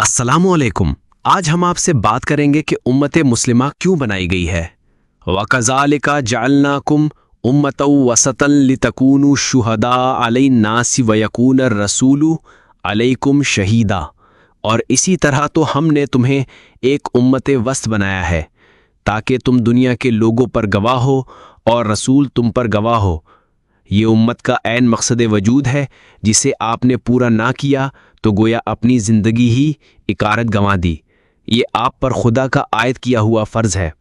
अस्सलामु अलैकुम। आज हम आपसे बात करेंगे कि उम्मत मुस्लिमा क्यों बनाई गई है। वकज़ालिका जअलनाकुम उम्मतन वसतन लितकूनु शुहदा अलैन्नासि वयकून रसूलु अलैकुम शहीदा। और इसी तरह तो हमने तुम्हें एक उम्मत वस्त बनाया है ताकि तुम दुनिया के लोगों पर गवाह हो और रसूल तुम पर गवाह हो। ये उम्मत का ऐन मकसद वजूद है, जिसे आपने पूरा ना किया तो गोया अपनी ज़िंदगी ही इकारत गंवा दी। ये आप पर खुदा का आयत किया हुआ फ़र्ज़ है,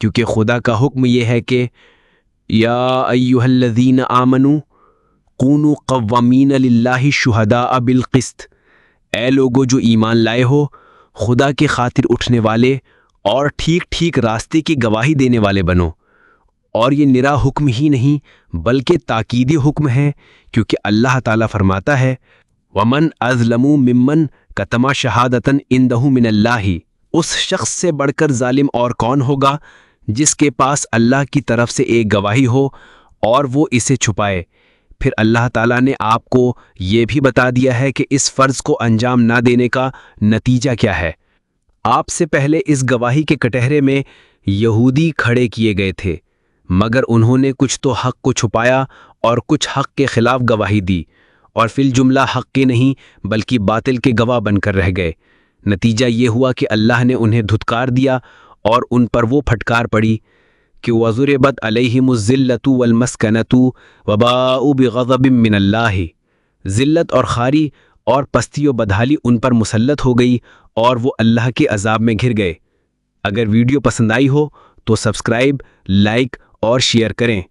क्योंकि खुदा का हुक्म ये है कि या अय्युहल्लज़ीन आमनू कूनू क़व्वामीन लिल्लाहि शुहदाअ बिल क़िस्त। ऐ लोगो जो ईमान लाए हो, खुदा की खातिर उठने वाले और ठीक ठीक रास्ते की गवाही देने वाले बनो। और ये निरा हुक्म ही नहीं बल्कि ताकीदी हुक्म है, क्योंकि अल्लाह ताला फरमाता है वमन अज़लमू मिम्मन कतमा शहादतन इंदहु मिनल्लाहि। उस शख्स से बढ़कर जालिम और कौन होगा जिसके पास अल्लाह की तरफ से एक गवाही हो और वो इसे छुपाए। फिर अल्लाह ताला ने आपको ये भी बता दिया है कि इस फ़र्ज़ को अंजाम ना देने का नतीजा क्या है। आपसे पहले इस गवाही के कटहरे में यहूदी खड़े किए गए थे, मगर उन्होंने कुछ तो हक़ को छुपाया और कुछ हक़ के ख़िलाफ़ गवाही दी, और फिल जुमला हक़ के नहीं बल्कि बातिल के गवाह बनकर रह गए। नतीजा ये हुआ कि अल्लाह ने उन्हें धुतकार दिया और उन पर वो फटकार पड़ी कि वज़ुरिबत अलैहिमुज़्ज़िल्लतु वलमस्कनतु वबाउ बिग़ज़बिम मिनल्लाहि। ज़िल्लत और खारी और पस्ती व बदहाली उन पर मुसल्लत हो गई और वो अल्लाह के अज़ाब में घिर गए। अगर वीडियो पसंद आई हो तो सब्सक्राइब, लाइक और शेयर करें।